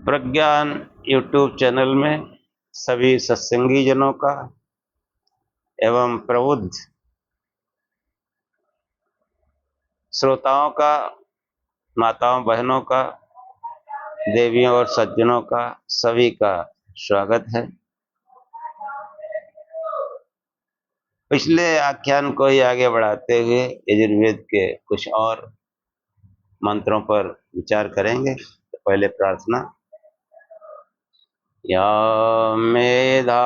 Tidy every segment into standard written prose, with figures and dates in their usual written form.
प्रज्ञान YouTube channel में सभी सत्संगी जनों का एवं प्रबुद्ध श्रोताओं का, माताओं बहनों का, देवियों और सज्जनों का, सभी का स्वागत है। पिछले आख्यान को ही आगे बढ़ाते हुए यजुर्वेद के कुछ और मंत्रों पर विचार करेंगे। तो पहले प्रार्थना। या मेधा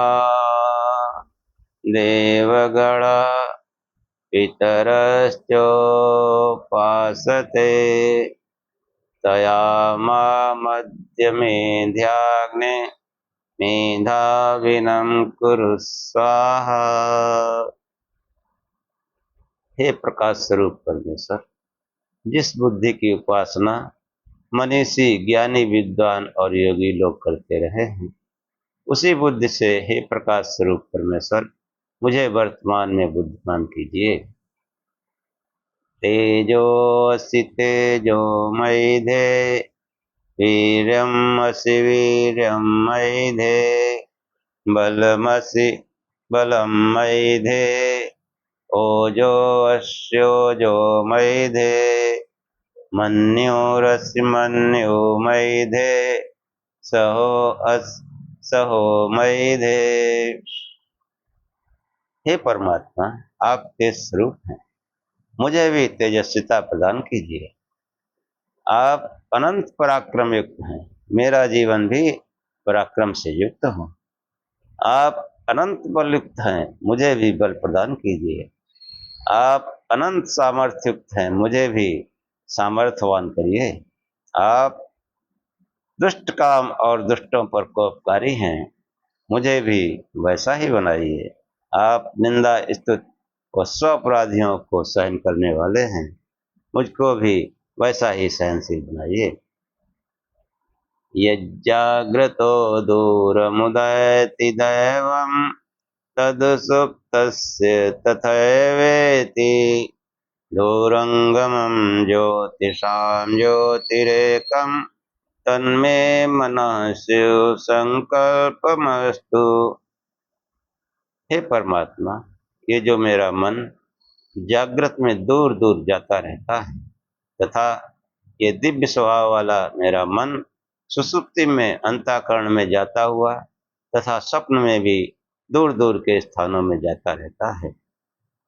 देवगण पितरश्चोपासते तया मध्य मेध्याग्ने मेधाविनं कुरु स्वाहा। हे प्रकाश स्वरूप परमेश्वर, जिस बुद्धि की उपासना मनीषी, ज्ञानी, विद्वान और योगी लोग करते रहे हैं, उसी बुद्धि से हे प्रकाश स्वरूप परमेश्वर मुझे वर्तमान में बुद्धिमान कीजिए। तेजोऽसि तेजोमयि वीर्यमसि वीर्यं मयि बलमसि बलं मयि ओजोऽस्योजो मयि मन्योरसि मन्यो मयि सहो मयि। हे परमात्मा, आप तेज स्वरूप हैं, मुझे भी तेजस्विता प्रदान कीजिए। आप अनंत पराक्रम युक्त हैं, मेरा जीवन भी पराक्रम से युक्त हो। आप अनंत बल युक्त हैं, मुझे भी बल प्रदान कीजिए। आप अनंत सामर्थ्य युक्त हैं, मुझे भी सामर्थ्यवान करिए। आप दुष्ट काम और दुष्टों पर कोपकारी हैं, मुझे भी वैसा ही बनाइए। आप निंदा स्तुति और स्व अपराधियों को सहन करने वाले हैं, मुझको भी वैसा ही सहनशील बनाइए। यज्जाग्रतो दूरमुदयति दैवं तदुसुप्तस्य तथैवेति दूरंगमं ज्योतिषां ज्योतिरेकं तन्मे मनः शिव संकल्पमस्तु। हे परमात्मा, ये जो मेरा मन जागृत में दूर दूर जाता रहता है तथा ये दिव्य स्वभाव वाला मेरा मन सुसुप्ति में अंतःकरण में जाता हुआ तथा स्वप्न में भी दूर दूर के स्थानों में जाता रहता है,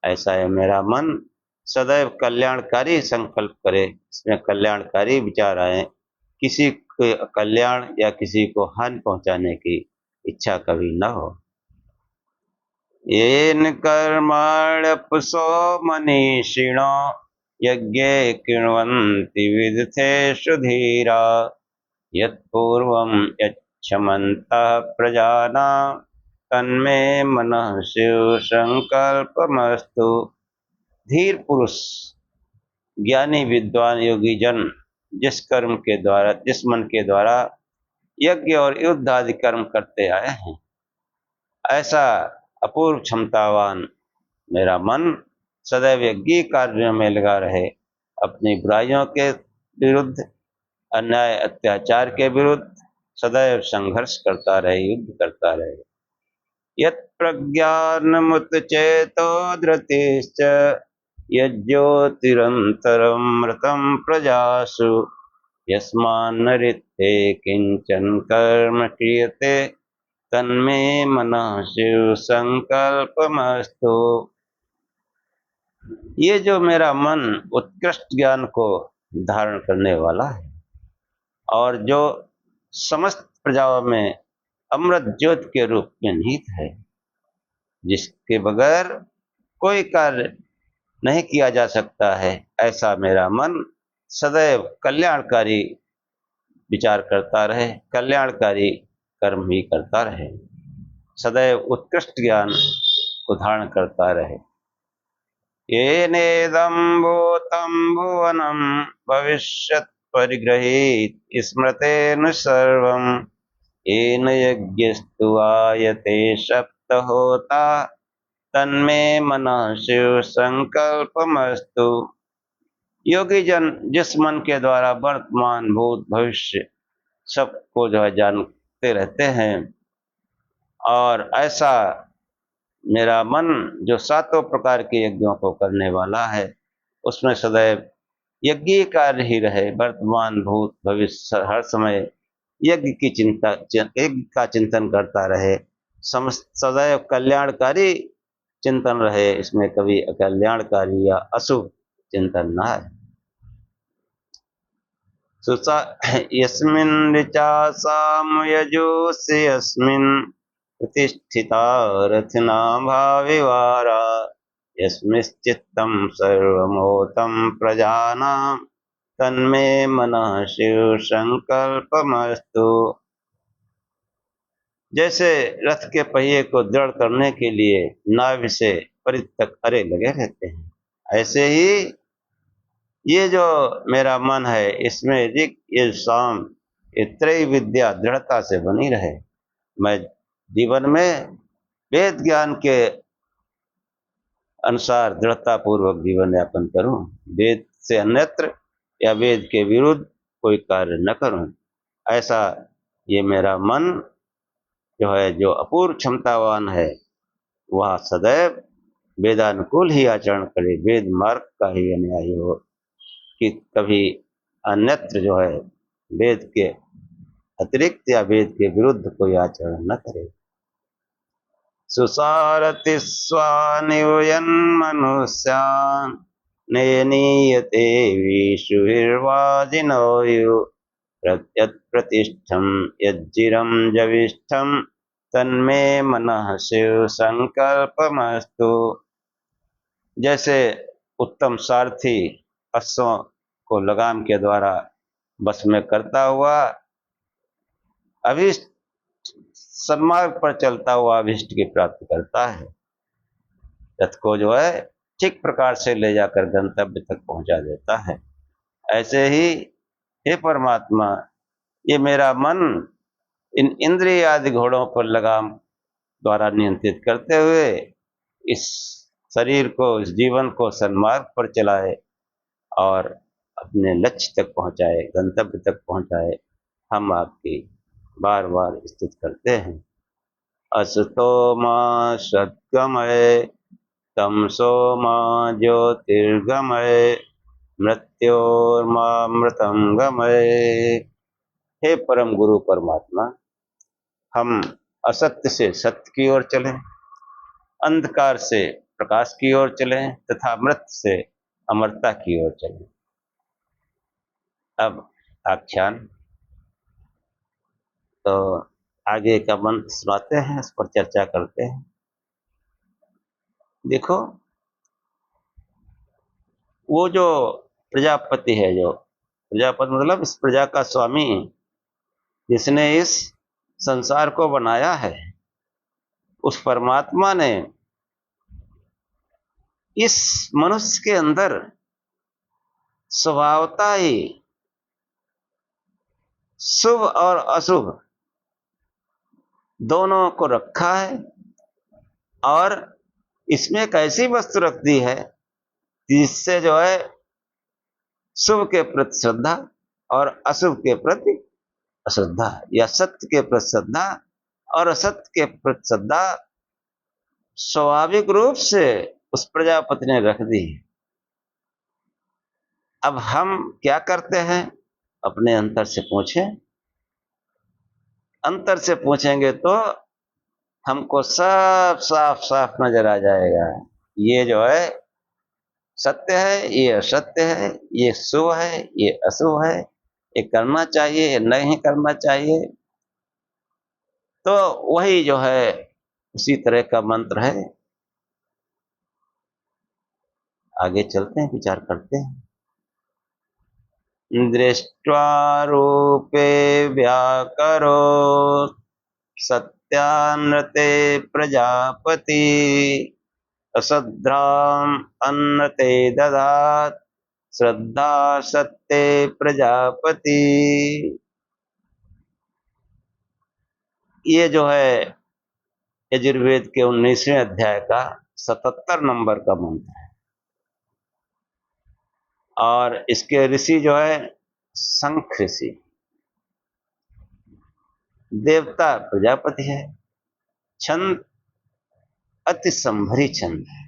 ऐसा है मेरा मन सदैव कल्याणकारी संकल्प करे, इसमें कल्याणकारी विचार आए, किसी को कल्याण या किसी को हानि पहुंचाने की इच्छा कभी न हो। येन कर्मण्यपुसो मनीषिणो यज्ञे कृण्वन्ति विदथेषु धीरा यत्पूर्वं यच्छमन्तः प्रजानां तन्मे मनः शिव संकल्पमस्तु। धीर पुरुष, ज्ञानी, विद्वान, योगी जन जिस कर्म के द्वारा, जिस मन के द्वारा यज्ञ और युद्ध आदि कर्म करते आए हैं, ऐसा अपूर्व क्षमतावान मेरा मन सदैव यज्ञ कार्यों में लगा रहे, अपनी बुराइयों के विरुद्ध, अन्याय अत्याचार के विरुद्ध सदैव संघर्ष करता रहे, युद्ध करता रहे। यत् प्रज्ञानमुत चेतो धृतिश्च यज्ज्योतिरन्तरमृतं प्रजासु यस्मान्नरिते किंचन कर्म क्रियते तन्मे मनः शिव संकल्पमस्तु। ये जो मेरा मन उत्कृष्ट ज्ञान को धारण करने वाला है और जो समस्त प्रजाओं में अमृत ज्योति के रूप में निहित है, जिसके बगैर कोई कार्य नहीं किया जा सकता है, ऐसा मेरा मन सदैव कल्याणकारी विचार करता रहे, कल्याणकारी कर्म ही करता रहे, सदैव उत्कृष्ट ज्ञान को धारण करता रहे। येनेदं भूतं भुवनं भविष्यत् परिगृहीत स्मृतेन सर्वं येन यज्ञस्तु आयते सप्तहोता तन्मे मनः शिव सबको जो है जानते रहते हैं। और ऐसा मेरा मन जो सातों प्रकार के यज्ञों को करने वाला है, उसमें सदैव यज्ञ कार्य ही रहे, वर्तमान भूत भविष्य हर समय यज्ञ की चिंता, यज्ञ का चिंतन करता रहे, सदैव कल्याणकारी चिंतन रहे, इसमें कभी अकल्याणकारी या अशुभ चिंतन न है। सुसा यस्मिन् ऋचा सामयजोषि यस्मिन् प्रतिष्ठिता रथना भाविवारा यस्मिश्चित्तं सर्वमोतं प्रजानां तन्मे मनः शिव संकल्पमस्तु। जैसे रथ के पहिए को दृढ़ करने के लिए नाभि से परिध तक अरे लगे रहते हैं, ऐसे ही ये जो मेरा मन है, इसमें ऋग यजुः साम ये त्रय विद्या दृढ़ता से बनी रहे। मैं जीवन में वेद ज्ञान के अनुसार दृढ़ता पूर्वक जीवन यापन करूं, वेद से अन्यत्र या वेद के विरुद्ध कोई कार्य न करूं। ऐसा ये मेरा मन जो है, जो अपूर्व क्षमतावान है, वह सदैव वेदानुकूल ही आचरण करे, वेद मार्ग का ही अनुयायी हो, कि कभी अन्यत्र जो है वेद के अतिरिक्त या वेद के विरुद्ध कोई आचरण न करे। सुसारति स्वानिवयन् मनुष्यान् नयनीयते विषुर्वाजिनोयु प्रत्यत्प्रतिष्ठं यज्जिरं जविष्ठं तन्मे मनः शिव संकल्पमस्तु। जैसे उत्तम सारथी अश्वों को लगाम के द्वारा बस में करता हुआ अभिष्ट सन्मार्ग पर चलता हुआ अभिष्ट की प्राप्ति करता है, रथ को जो है ठीक प्रकार से ले जाकर गंतव्य तक पहुंचा देता है। ऐसे ही हे परमात्मा, ये मेरा मन इन इंद्रिय आदि घोड़ों पर लगाम द्वारा नियंत्रित करते हुए इस शरीर को, इस जीवन को सन्मार्ग पर चलाए और अपने लक्ष्य तक पहुंचाए, गंतव्य तक पहुंचाए। हम आपकी बार बार स्तुति करते हैं। असतो मा सद्गमय तमसो मा ज्योतिर्गमय मृत्योर्मामृतं गमय। हे परम गुरु परमात्मा, हम असत्य से सत्य की ओर चलें, अंधकार से प्रकाश की ओर चलें तथा मृत्यु से अमरता की ओर चलें। अब आख्यान तो आगे का मंत्र सुनाते हैं, उस पर चर्चा करते हैं। देखो, वो जो प्रजापति है, जो प्रजापति मतलब इस प्रजा का स्वामी, जिसने इस संसार को बनाया है, उस परमात्मा ने इस मनुष्य के अंदर स्वभावता ही शुभ और अशुभ दोनों को रखा है, और इसमें एक ऐसी वस्तु रख दी है जिससे जो है शुभ के प्रति श्रद्धा और अशुभ के प्रति अश्रद्धा, या सत्य के प्रति श्रद्धा और असत्य के प्रति श्रद्धा स्वाभाविक रूप से उस प्रजापति ने रख दी। अब हम क्या करते हैं, अपने अंतर से पूछें। अंतर से पूछेंगे तो हमको सब साफ साफ नजर आ जाएगा। ये जो है सत्य है, ये असत्य है, ये शुभ है, ये अशुभ है, ये करना चाहिए, ये नहीं करना चाहिए। तो वही जो है उसी तरह का मंत्र है। आगे चलते हैं, विचार करते हैं। दृष्ट्वा रूपे व्याकरो सत्यान्नते प्रजापति असद्राम अन्नते ददात श्रद्धा सत्ते प्रजापति। ये जो है यजुर्वेद के 19वें अध्याय का 77 नंबर का मंत्र है, और इसके ऋषि जो है शंख ऋषि। देवता प्रजापति है। छंद अति संभरी छंद है।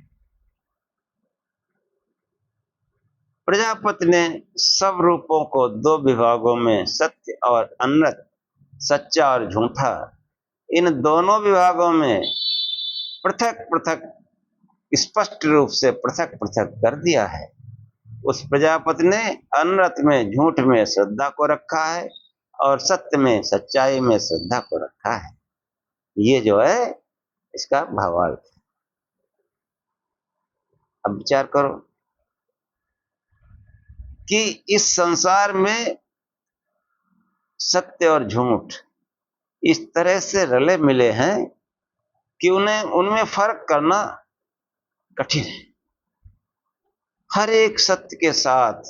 प्रजापति ने सब रूपों को दो विभागों में सत्य और अनृत, सच्चा और झूठा, इन दोनों विभागों में पृथक पृथक स्पष्ट रूप से पृथक पृथक कर दिया है। उस प्रजापति ने अनृत में झूठ में श्रद्धा को रखा है और सत्य में सच्चाई में श्रद्धा को रखा है। ये जो है इसका भावार्थ। अब विचार करो कि इस संसार में सत्य और झूठ इस तरह से रले मिले हैं कि उन्हें उनमें फर्क करना कठिन है। हर एक सत्य के साथ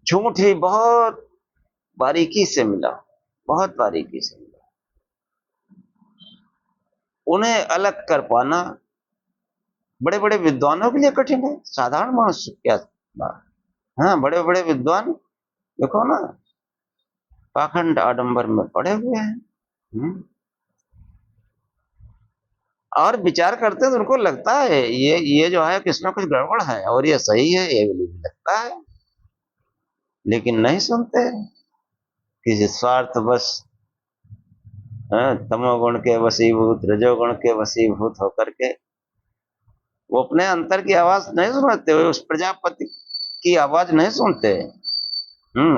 झूठ भी बहुत बारीकी से मिला, बहुत बारीकी से मिला। उन्हें अलग कर पाना बड़े बड़े विद्वानों के लिए कठिन है, साधारण मनुष्य क्या बात। हाँ, बड़े बड़े विद्वान देखो ना, पाखंड आडंबर में पड़े हुए हैं। और विचार करते हैं तो उनको लगता है ये जो है किसमें कुछ गड़बड़ है और ये सही है, ये भी लगता है, लेकिन नहीं सुनते। किसी स्वार्थ बस तमोगुण के वशीभूत, रजोगुण के वशीभूत होकर के वो अपने अंतर की आवाज नहीं सुनते, उस प्रजापति की आवाज नहीं सुनते।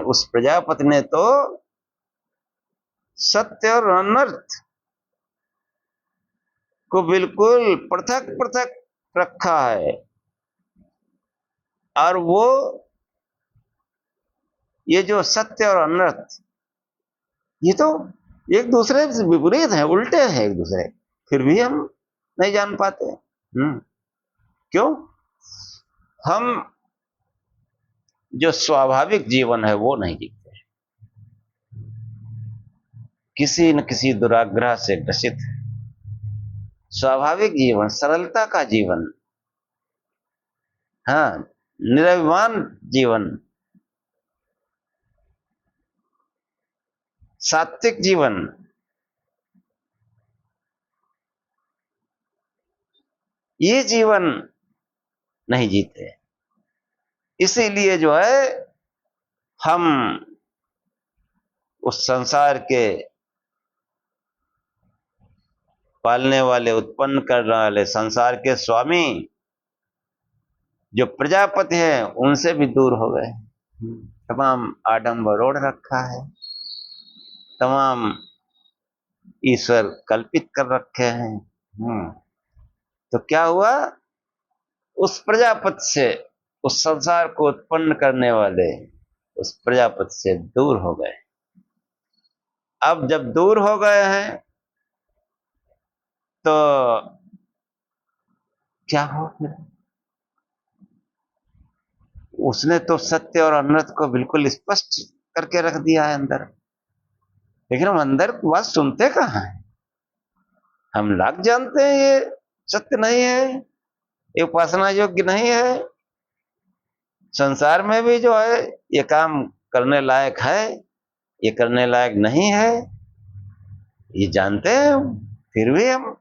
उस प्रजापति ने तो सत्य और अनर्थ को बिल्कुल पृथक पृथक रखा है, और वो ये जो सत्य और अनर्थ ये तो एक दूसरे से विपरीत है, उल्टे हैं एक दूसरे, फिर भी हम नहीं जान पाते। क्यों? हम जो स्वाभाविक जीवन है वो नहीं जीते, किसी न किसी दुराग्रह से ग्रसित है। स्वाभाविक जीवन, सरलता का जीवन, हाँ, निरभिमान जीवन, सात्विक जीवन, ये जीवन नहीं जीते। इसीलिए जो है हम उस संसार के पालने वाले, उत्पन्न करने वाले, संसार के स्वामी जो प्रजापति हैं उनसे भी दूर हो गए। तमाम आडंबर ओढ़ रखा है, तमाम ईश्वर कल्पित कर रखे हैं। तो क्या हुआ? उस प्रजापति से, उस संसार को उत्पन्न करने वाले उस प्रजापति से दूर हो गए। अब जब दूर हो गए हैं तो क्या हो फिर? उसने तो सत्य और अनर्थ को बिल्कुल स्पष्ट करके रख दिया है अंदर, लेकिन हम अंदर की बात सुनते कहाँ हैं? हम लाख जानते हैं ये सत्य नहीं है, ये उपासना योग्य नहीं है। संसार में भी जो है ये काम करने लायक है, ये करने लायक नहीं है, ये जानते हैं हम, फिर भी हम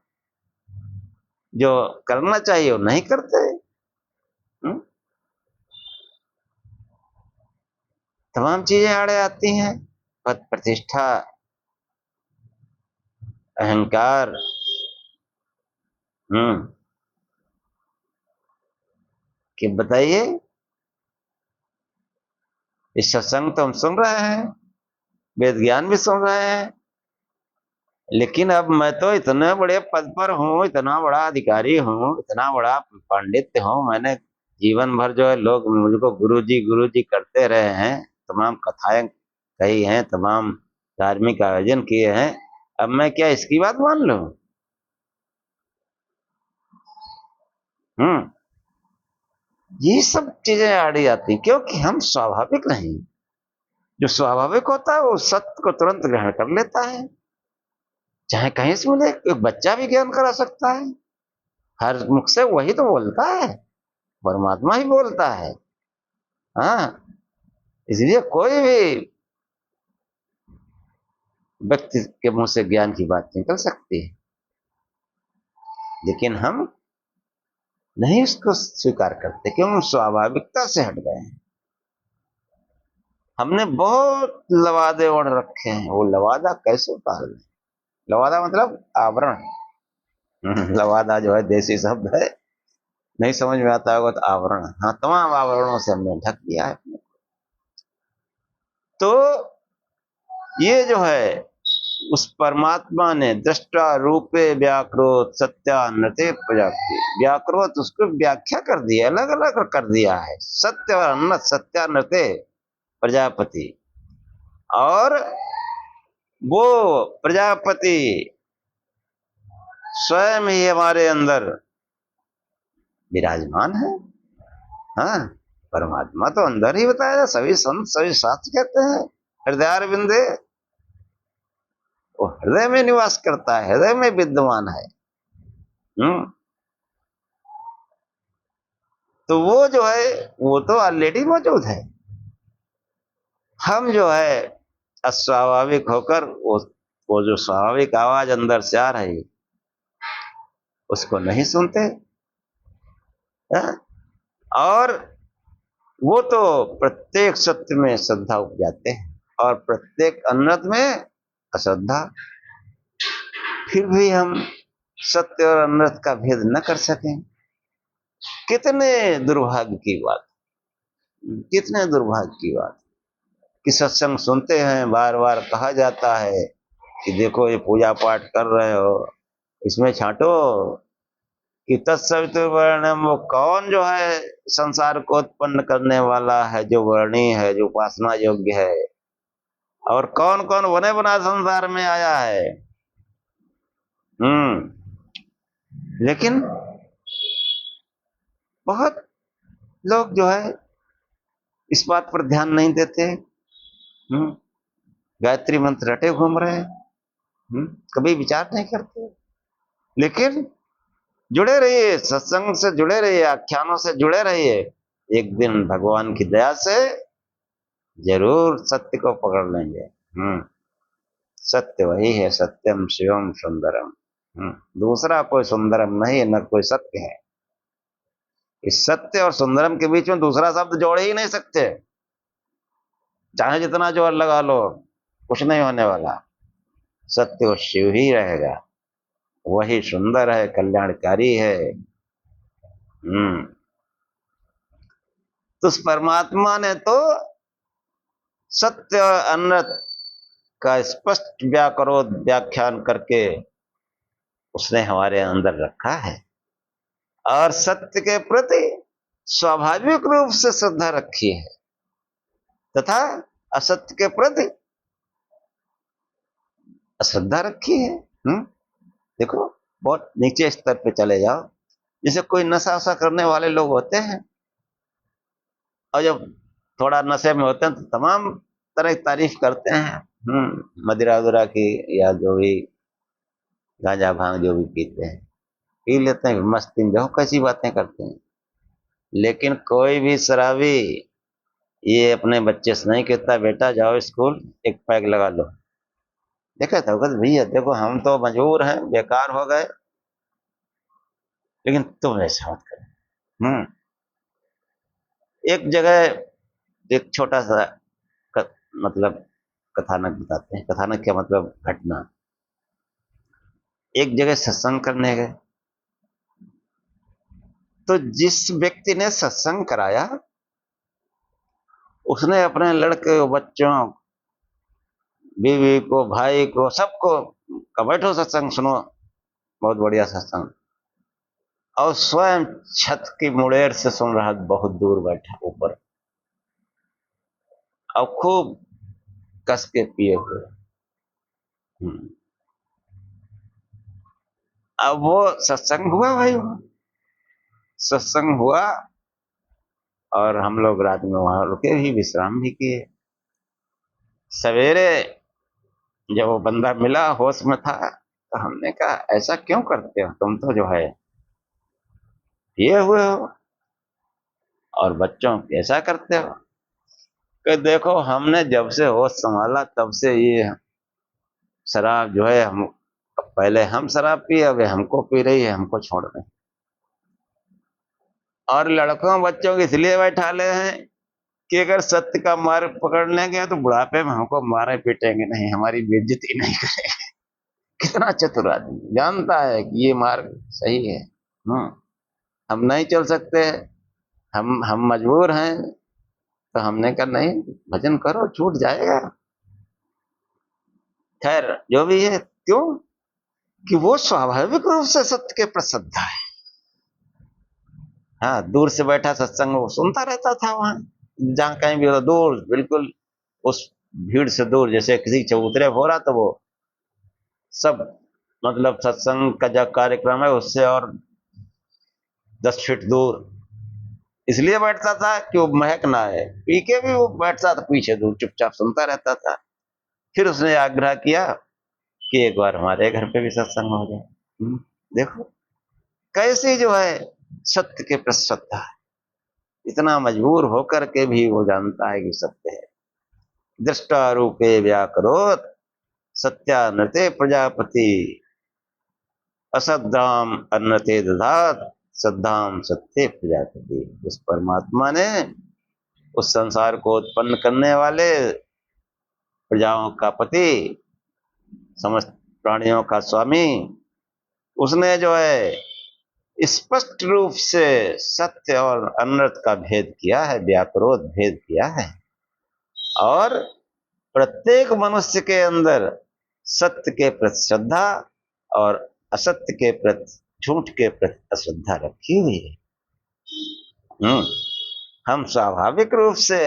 जो करना चाहिए वो नहीं करते। तमाम चीजें आड़े आती हैं, पद प्रतिष्ठा, अहंकार। कि बताइए, इस सत्संग तो हम सुन रहे हैं, वेद ज्ञान भी सुन रहे हैं, लेकिन अब मैं तो इतने बड़े पद पर हूँ, इतना बड़ा अधिकारी हूँ, इतना बड़ा पांडित्य हूँ, मैंने जीवन भर जो है लोग मुझको गुरु जी करते रहे हैं, तमाम कथाएं कही हैं, तमाम धार्मिक आयोजन किए हैं, अब मैं क्या इसकी बात मान लूं? ये सब चीजें आड़ी आती हैं, क्योंकि हम स्वाभाविक नहीं। जो स्वाभाविक होता है वो सत्य को तुरंत ग्रहण कर लेता है, चाहे कहीं से मिले। एक बच्चा भी ज्ञान करा सकता है, हर मुख से वही तो बोलता है, परमात्मा ही बोलता है। हाँ, इसलिए कोई भी व्यक्ति के मुंह से ज्ञान की बात निकल सकती है, लेकिन हम नहीं इसको स्वीकार करते, क्यों? हम स्वाभाविकता से हट गए हैं। हमने बहुत लवादे ओढ़ रखे हैं, वो लवादा कैसे उतार लें? लवादा मतलब आवरण। लवादा जो है देसी शब्द है, नहीं समझ में आता होगा तो आवरण। हाँ, तमाम आवरणों से हमने ढक दिया है। तो ये जो है उस परमात्मा ने दृष्टा रूपे व्याकृत सत्यान्नते प्रजापति, व्याकृत उसको व्याख्या कर दिया, अलग अलग कर दिया है। सत्य और अन्नत, सत्यान्नते प्रजापति। और वो प्रजापति स्वयं ही हमारे अंदर विराजमान है। हाँ, परमात्मा तो अंदर ही बताया, सभी संत सभी शास्त्र कहते हैं हृदयारविंदे, वो हृदय में निवास करता है, हृदय में विद्यमान है। तो वो जो है वो तो ऑलरेडी मौजूद है। हम जो है अस्वाभाविक होकर वो जो स्वाभाविक आवाज अंदर से आ रही उसको नहीं सुनते है? और वो तो प्रत्येक सत्य में श्रद्धा उपजाते हैं और प्रत्येक अनर्थ में अश्रद्धा। फिर भी हम सत्य और अनर्थ का भेद न कर सकें, कितने दुर्भाग्य की बात, कितने दुर्भाग्य की बात कि सत्संग सुनते हैं, बार बार कहा जाता है कि देखो ये पूजा पाठ कर रहे हो, इसमें छांटो कि तत्सवितुर्वरेण्यम। वो कौन जो है संसार को उत्पन्न करने वाला है, जो वर्णीय है, जो उपासना योग्य है, और कौन कौन बने बना संसार में आया है। लेकिन बहुत लोग जो है इस बात पर ध्यान नहीं देते। गायत्री मंत्र रटे घूम रहे हैं, कभी विचार नहीं करते। लेकिन जुड़े रहिए, सत्संग से जुड़े रहिए, आख्यानों से जुड़े रहिए, एक दिन भगवान की दया से जरूर सत्य को पकड़ लेंगे। सत्य वही है, सत्यम शिवम सुंदरम। दूसरा कोई सुंदरम नहीं है, न कोई सत्य है। इस सत्य और सुंदरम के बीच में दूसरा शब्द जोड़ ही नहीं सकते, चाहे जितना जोर लगा लो, कुछ नहीं होने वाला। सत्य और शिव ही रहेगा, वही सुंदर है, कल्याणकारी है। तो उस परमात्मा ने तो सत्य और अनर्थ का स्पष्ट व्याख्यान करके उसने हमारे अंदर रखा है, और सत्य के प्रति स्वाभाविक रूप से श्रद्धा रखी है, तथा असत्य के प्रति अश्रद्धा रखी है। देखो, बहुत नीचे स्तर पे चले जाओ, जैसे कोई नशा वशा करने वाले लोग होते हैं, और जब थोड़ा नशे में होते हैं तो तमाम तरह की तारीफ करते हैं, मदिरा उदिरा की, या जो भी गांजा भांग जो भी पीते हैं, पी लेते हैं, मस्ती में जो कैसी बातें करते हैं। लेकिन कोई भी शराबी ये अपने बच्चे से नहीं कहता बेटा जाओ स्कूल एक पैग लगा लो। देखा था भैया, देखो हम तो मजबूर हैं, बेकार हो गए, लेकिन तुम ऐसा मत करो। एक जगह एक छोटा सा मतलब कथानक बताते हैं। कथानक क्या मतलब, घटना। एक जगह सत्संग करने गए, तो जिस व्यक्ति ने सत्संग कराया उसने अपने लड़के बच्चों, बीवी को, भाई को, सबको कहा बैठो सत्संग सुनो, बहुत बढ़िया सत्संग। और स्वयं छत की मुड़ेर से सुन रहा, बहुत दूर बैठा ऊपर, और खूब कस के पिए हुए। अब वो सत्संग हुआ भाई, सत्संग हुआ, और हम लोग रात में वहां रुके भी, विश्राम भी किए। सवेरे जब वो बंदा मिला, होश में था, तो हमने कहा ऐसा क्यों करते हो तुम, तो जो है पिए हुए हो और बच्चों ऐसा करते हो। कि देखो हमने जब से होश संभाला तब से ये शराब जो है हम, पहले हम शराब पिए, अब ये हमको पी रही है, हमको छोड़ रहे हैं। और लड़कों बच्चों को इसलिए बैठा ले हैं कि अगर सत्य का मार्ग पकड़ लेंगे तो बुढ़ापे में हमको मारे पीटेंगे नहीं, हमारी बेइज्जती नहीं करेंगे। कितना चतुर आदमी, जानता है कि ये मार्ग सही है। हम नहीं चल सकते, हम मजबूर हैं, तो हमने कहा नहीं, भजन करो, छूट जाएगा। खैर जो भी है, क्यों कि वो स्वाभाविक रूप से सत्य के प्रति श्रद्धा है। हाँ, दूर से बैठा सत्संग वो सुनता रहता था, वहां जहां कहीं भी होता, दूर बिल्कुल उस भीड़ से दूर, जैसे किसी चबूतरे हो रहा तो वो सब, मतलब सत्संग का जो कार्यक्रम है उससे और 10 फीट दूर इसलिए बैठता था कि वो महक ना आए, पी के भी वो बैठता था पीछे दूर, चुपचाप सुनता रहता था। फिर उसने आग्रह किया कि एक बार हमारे घर पे भी सत्संग हो जाए। देखो कैसे जो है सत्य के प्रति श्रद्धा है, इतना मजबूर होकर के भी वो जानता है कि सत्य है। दृष्टा रूपे व्याकरोत सत्यानृते प्रजापति, असद्धाम अन्नते दधात सद्धाम सत्य प्रजापति। उस परमात्मा ने, उस संसार को उत्पन्न करने वाले, प्रजाओं का पति, समस्त प्राणियों का स्वामी, उसने जो है स्पष्ट रूप से सत्य और अनर्थ का भेद किया है, व्याकरोत भेद किया है। और प्रत्येक मनुष्य के अंदर सत्य के प्रति श्रद्धा और असत्य के प्रति, झूठ के प्रति अश्रद्धा रखी हुई है। हम स्वाभाविक रूप से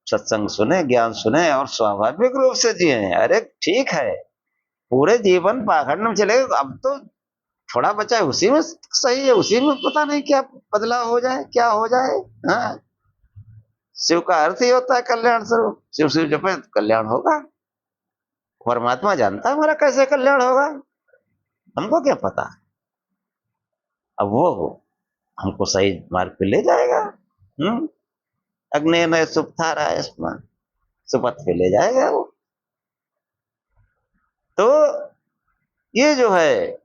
सत्संग सुने, ज्ञान सुने और स्वाभाविक रूप से जिए। अरे ठीक है, पूरे जीवन पाखंड में चले, अब तो थोड़ा बचा है, उसी में सही है, उसी में पता नहीं क्या बदलाव हो जाए, क्या हो जाए। हाँ, शिव का अर्थ ही होता है कल्याण स्वरूप, शिव शिव जपे कल्याण होगा। परमात्मा जानता है हमारा कैसे कल्याण होगा, हमको क्या पता। अब वो हमको सही मार्ग पे ले जाएगा। अग्नि नए सुपथारा इसमें सुपथ पे ले जाएगा वो। तो ये जो है,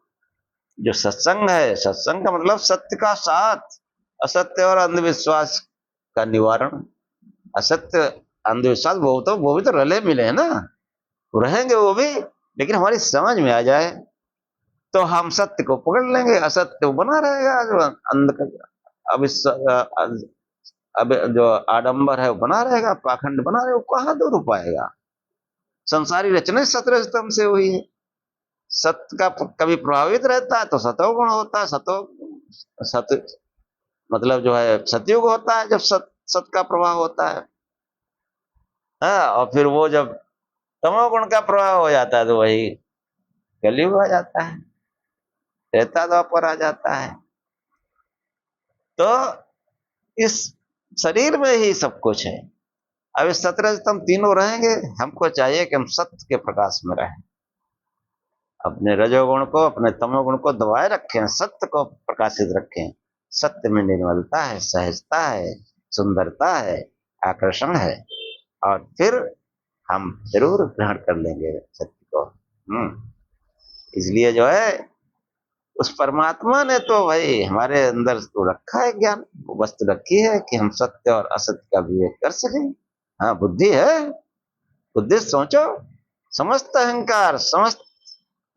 जो सत्संग है, सत्संग का मतलब सत्य का साथ, असत्य और अंधविश्वास का निवारण। असत्य अंधविश्वास वो भी तो रले मिले हैं ना, रहेंगे वो भी, लेकिन हमारी समझ में आ जाए तो हम सत्य को पकड़ लेंगे, असत्य वो बना रहेगा। जो अब जो आडंबर है वो बना रहेगा, पाखंड बना रहेगा, वो कहां दूर हो पाएगा। संसारी रचना 17 स्तंभ से हुई है। सत्य का कभी प्रभावित रहता है तो सतोगुण होता है, सत्य मतलब जो है सतयुग होता है, जब सत्य का प्रभाव होता है। हाँ, और फिर वो जब तमोगुण का प्रभाव हो जाता है तो वही कलयुग आ जाता है, त्रेता द्वापर आ जाता है। तो इस शरीर में ही सब कुछ है। अब इस 17 स्तंभ तीनों रहेंगे, हमको चाहिए कि हम सत्य के प्रकाश में रहें, अपने रजोगुण को, अपने तमोगुण को दबाए रखें, सत्य को प्रकाशित रखें। सत्य में निर्मलता है, सहजता है, सुंदरता है, आकर्षण है, और फिर हम जरूर ग्रहण कर लेंगे सत्य को। इसलिए जो है उस परमात्मा ने तो भाई हमारे अंदर तो रखा है ज्ञान, वस्तु रखी है कि हम सत्य और असत्य का विवेक कर सकें। हाँ, बुद्धि है, बुद्धि सोचो, समस्त अहंकार, समस्त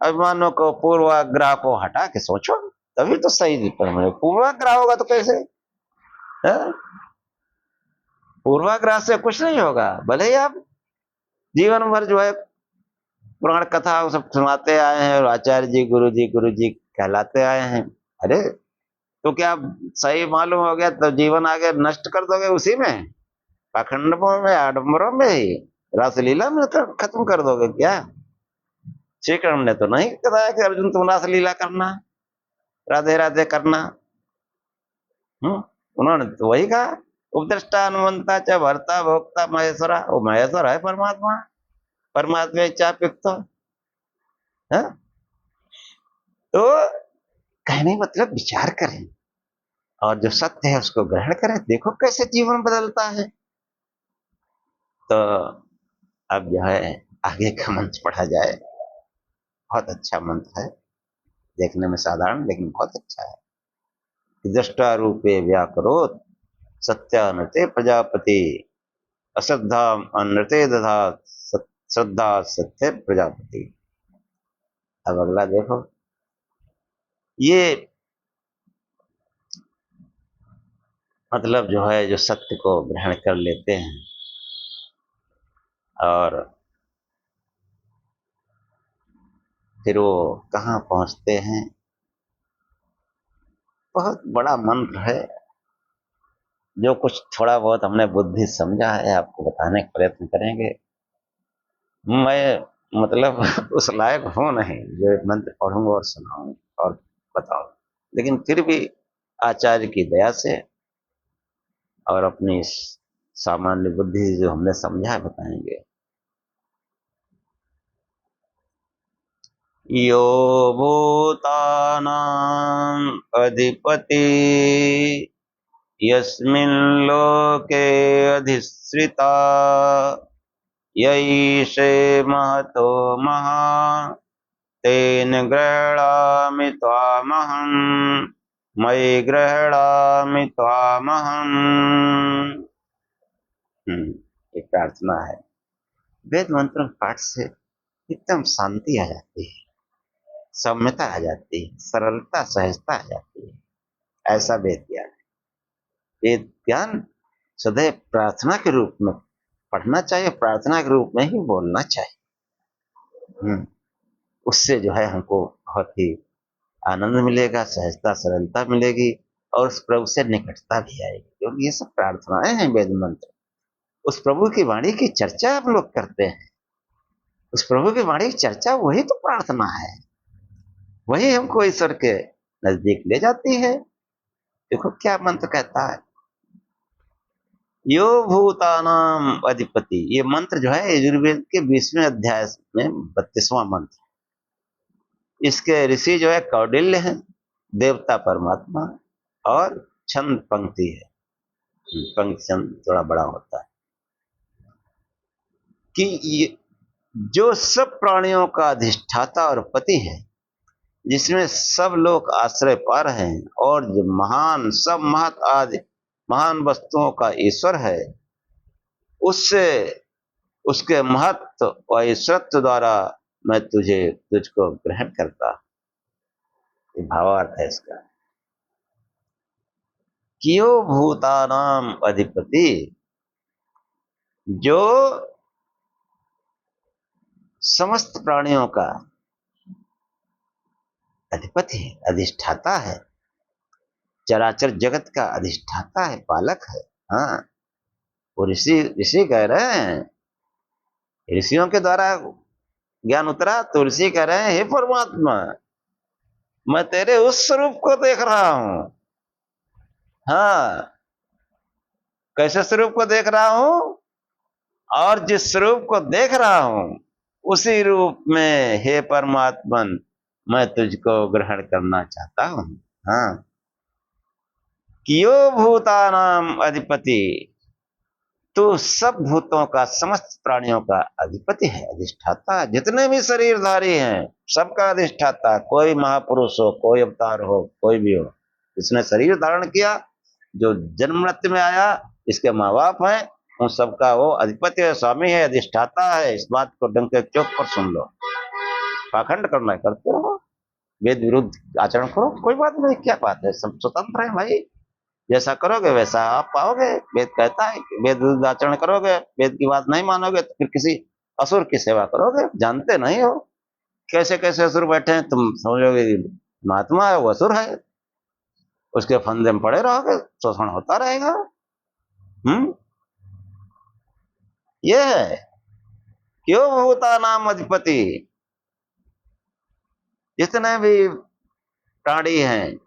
अभिमानों को, पूर्वाग्रह को हटा के सोचो, तभी तो सही पर। पूर्वाग्रह होगा तो कैसे है? पूर्वाग्रह से कुछ नहीं होगा। भले ही आप जीवन भर जो है पुराण कथा सब सुनाते आए हैं और आचार्य जी गुरु जी कहलाते आए हैं, अरे तो क्या सही मालूम हो गया तो जीवन आगे नष्ट कर दोगे उसी में, पाखंडों में, आडंबरों में ही, रासलीला में खत्म कर दोगे क्या? श्री कृष्ण ने तो नहीं बताया कि अर्जुन तुम रासलीला करना, राधे राधे करना। उन्होंने तो वही कहा, उपद्रष्टा अनुमंता च भर्ता भोक्ता महेश्वरा। वो महेश्वर है परमात्मा, परमात्मा चाप्युक्त है। तो कहने मतलब विचार करें और जो सत्य है उसको ग्रहण करें, देखो कैसे जीवन बदलता है। तो अब जो है आगे का मंत्र पढ़ा जाए। बहुत अच्छा मंत्र है, देखने में साधारण लेकिन बहुत अच्छा है। दृष्टा रूपे व्याकरोत सत्यानते प्रजापति, अश्रद्धा अनृते दधात श्रद्धा सत्य प्रजापति। अब अगला देखो, ये मतलब जो है, जो सत्य को ग्रहण कर लेते हैं और फिर वो कहाँ पहुंचते हैं। बहुत बड़ा मंत्र है, जो कुछ थोड़ा बहुत हमने बुद्धि समझा है आपको बताने का प्रयत्न करेंगे। मैं मतलब उस लायक हूं नहीं जो मंत्र पढ़ूंगा और सुनाऊंगा और बताऊंगा, लेकिन फिर भी आचार्य की दया से और अपनी सामान्य बुद्धि जो हमने समझा है बताएंगे। यो भूतानां अधिपति यस्मिन् लोके अधिश्रिता यैषे महतो महान् तेन गृह्णामि त्वामहम् मयि गृह्णामि त्वामहम्। एक प्रार्थना है। वेद मंत्र पाठ से एकदम शांति आ जाती है, सौम्यता आ जाती है, सरलता सहजता आ जाती है। ऐसा वेद ज्ञान है। वेद ज्ञान सदैव प्रार्थना के रूप में पढ़ना चाहिए, प्रार्थना के रूप में ही बोलना चाहिए। उससे जो है हमको बहुत ही आनंद मिलेगा, सहजता सरलता मिलेगी और उस प्रभु से निकटता भी आएगी, क्योंकि ये सब प्रार्थनाएं हैं वेद मंत्र। उस प्रभु की वाणी की चर्चा हम लोग करते हैं, उस प्रभु की वाणी की चर्चा वही तो प्रार्थना है, वही हमको ईश्वर के नजदीक ले जाती है। देखो क्या मंत्र कहता है, यो भूतानाम अधिपति। ये मंत्र जो है यजुर्वेद के 20वें अध्याय में 32वां मंत्र। इसके ऋषि जो है कौडिल्य है, देवता परमात्मा, और छंद पंक्ति है, पंक्ति छंद थोड़ा बड़ा होता है कि ये जो सब प्राणियों का अधिष्ठाता और पति है, जिसमें सब लोग आश्रय पा रहे हैं, और जो महान सब महत आदि महान वस्तुओं का ईश्वर है, उससे उसके महत्व और ईश्वरत्व द्वारा मैं तुझको ग्रहण करता। ये भावार्थ है इसका। कियो भूतानाम अधिपति, जो समस्त प्राणियों का अधिपति है, अधिष्ठाता है, चराचर जगत का अधिष्ठाता है, पालक है। हाँ, वो ऋषि ऋषि कह रहे हैं, ऋषियों के द्वारा ज्ञान उतरा तो ऋषि कह रहे हैं, हे परमात्मा, मैं तेरे उस स्वरूप को देख रहा हूं। हाँ, कैसे स्वरूप को देख रहा हूं, और जिस स्वरूप को देख रहा हूं उसी रूप में हे परमात्मन मैं तुझको ग्रहण करना चाहता हूं। हाँ, कियो भूतानाम अधिपति, तो सब भूतों का समस्त प्राणियों का अधिपति है, अधिष्ठाता है। जितने भी शरीरधारी हैं सबका अधिष्ठाता, कोई महापुरुष हो, कोई अवतार हो, कोई भी हो, जिसने शरीर धारण किया, जो जन्म मृत्यु में आया, इसके माँ बाप हैं, उन सबका वो अधिपति है, स्वामी है, अधिष्ठाता है। इस बात को डंके चौक पर सुन लो। पाखंड करना करते रहो, वेद विरुद्ध आचरण करो, कोई बात नहीं, क्या बात है, सब स्वतंत्र है भाई। जैसा करोगे वैसा आप पाओगे। वेद कहता है कि वेद विरुद्ध आचरण करोगे, वेद की बात नहीं मानोगे तो फिर किसी असुर की सेवा करोगे। जानते नहीं हो कैसे कैसे असुर बैठे हैं, तुम समझोगे महात्मा है वो असुर है, उसके फंदे में पड़े रहोगे, शोषण होता रहेगा। ये है क्यों भूता नाम अधिपति। जितने भी प्राणी हैं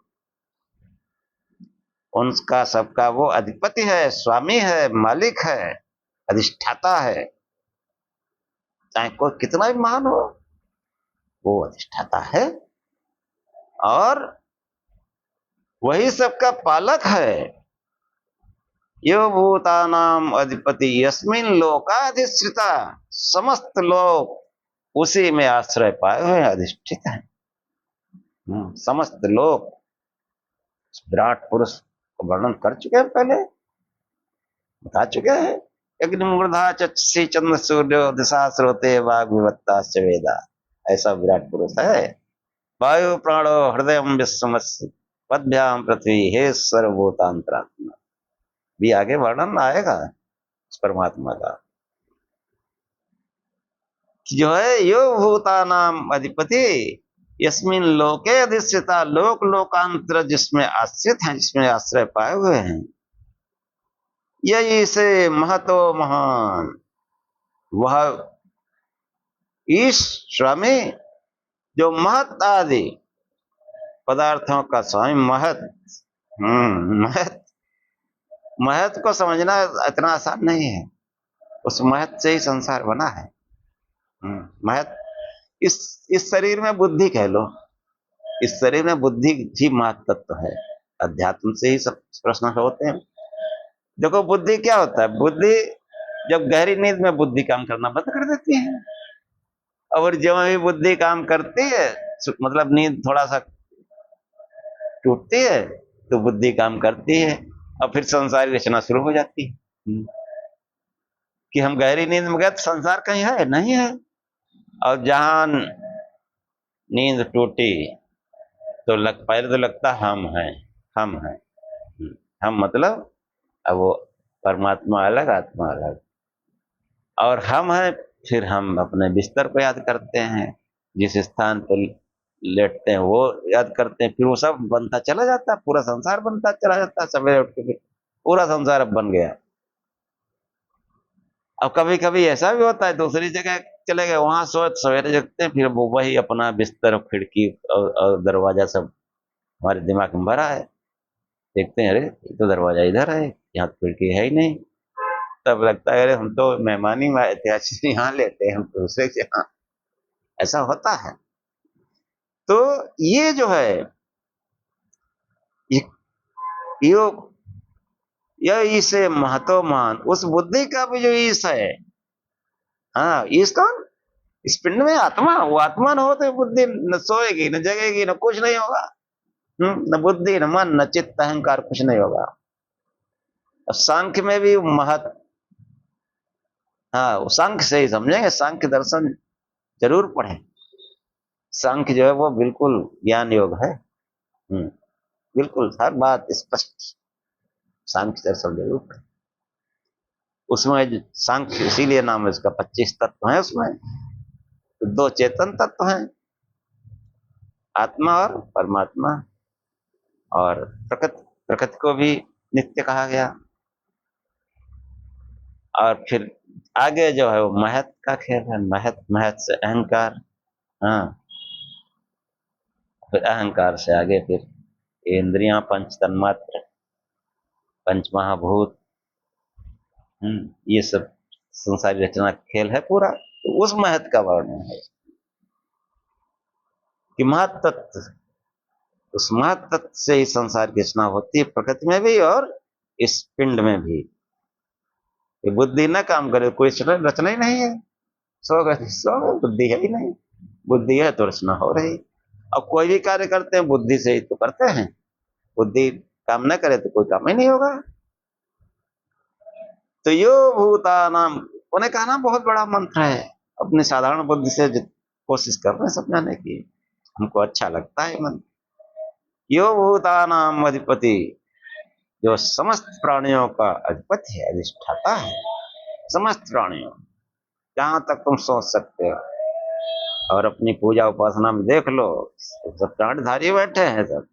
उनका सबका वो अधिपति है, स्वामी है, मालिक है, अधिष्ठाता है। चाहे कोई कितना भी महान हो, वो अधिष्ठाता है और वही सबका पालक है। यो भूतानाम अधिपति यस्मिन लोकाधिष्ठिता, समस्त लोक उसी में आश्रय पाए हुए अधिष्ठित है। समस्त लोक विराट पुरुष को वर्णन कर चुके हैं, पहले बता चुके हैं। अग्निमूर्धा चक्षुषी चंद्र सूर्य दिशा स्रोते वाग विवत्ता वेदा, ऐसा विराट पुरुष है। वायु प्राणो हृदय विश्वमस्य पद्भ्याम पृथ्वी हे सर्वभूतांतरात्मा, भी आगे वर्णन आएगा इस परमात्मा का, जो है यो भूतानाम अधिपति यस्मिन लोके अधिष्ठिता, लोक लोकांतर जिसमें आश्रित हैं, जिसमें आश्रय पाए हुए हैं। यही से महतो महान, वह ईश स्वामी जो महत आदि पदार्थों का स्वामी, महत महत महत को समझना इतना आसान नहीं है। उस महत से ही संसार बना है। महत इस शरीर में बुद्धि कह लो, इस शरीर में बुद्धि ही महत तत्व है। अध्यात्म से ही सब प्रश्न होते हैं। देखो बुद्धि क्या होता है, बुद्धि जब गहरी नींद में बुद्धि काम करना बंद कर देती है, और जब भी बुद्धि काम करती है, मतलब नींद थोड़ा सा टूटती है तो बुद्धि काम करती है, और फिर संसार रचना शुरू हो जाती है। कि हम गहरी नींद में गए तो संसार कहीं है नहीं है, और जहां नींद टूटी तो पहले तो लगता हम हैं, हम हैं। हम मतलब अब वो परमात्मा अलग, आत्मा अलग, और हम हैं। फिर हम अपने बिस्तर को याद करते हैं, जिस स्थान पर लेटते हैं वो याद करते हैं, फिर वो सब बनता चला जाता है, पूरा संसार बनता चला जाता है। सवेरे उठ के फिर पूरा संसार अब बन गया। अब कभी कभी ऐसा भी होता है दूसरी जगह चले गए, वहां सवेरे जगते हैं, फिर वो वही अपना बिस्तर, खिड़की और दरवाजा सब हमारे दिमाग में भरा है। देखते हैं अरे ये तो दरवाजा इधर है, यहाँ तो खिड़की है ही नहीं। तब लगता है अरे हम तो मेहमानी में आए थे, अच्छी यहाँ लेते हैं हम दूसरे के यहाँ। ऐसा होता है। तो ये जो है ये यह ईश है महतो महान, उस बुद्धि का भी जो ईश है। हाँ, ईश कौन? इस पिंड में आत्मा, वो आत्मा न हो तो बुद्धि न सोएगी, न जगेगी, न कुछ नहीं होगा। न बुद्धि, न मन, न चित्त, अहंकार, कुछ नहीं होगा। अब सांख्य में भी महत, हाँ वो सांख्य से ही समझेंगे, सांख्य दर्शन जरूर पढ़ें। सांख्य जो है वो बिल्कुल ज्ञान योग है। बिल्कुल हर बात स्पष्ट, सांख्य दर्शन जरूर पढ़ें। उसमें सांख्य इसीलिए नाम है उसका, 25 तत्व है उसमें। तो 2 चेतन तत्व हैं, आत्मा और परमात्मा। और प्रकृति, प्रकृति को भी नित्य कहा गया। और फिर आगे जो है वो महत का खेल है, महत, महत से अहंकार। हाँ, फिर अहंकार से आगे फिर इंद्रियां, पंच तन्मात्र, पंच महाभूत, ये सब संसारी रचना खेल है पूरा। तो उस महत का वर्णन है कि महत तत्व, उस महत तत्व से ही संसार की रचना होती है, प्रकृति में भी और इस पिंड में भी। ये बुद्धि न काम करे कोई रचना ही नहीं है। सो बुद्धि है ही नहीं, बुद्धि है तो रचना हो रही। अब कोई भी कार्य करते हैं बुद्धि से ही तो करते हैं, बुद्धि काम न करे तो कोई काम ही नहीं होगा। तो यो भूतानाम, उन्हें कहा ना बहुत बड़ा मंत्र है, अपनी साधारण बुद्धि से कोशिश कर रहे हैं समझाने की, हमको अच्छा लगता है मंत्र। यो भूतानाम अधिपति, जो समस्त प्राणियों का अधिपति है, अधिष्ठाता है। समस्त प्राणियों, जहां तक तुम सोच सकते हो, और अपनी पूजा उपासना में देख लो, सब प्राणधारी बैठे हैं, सब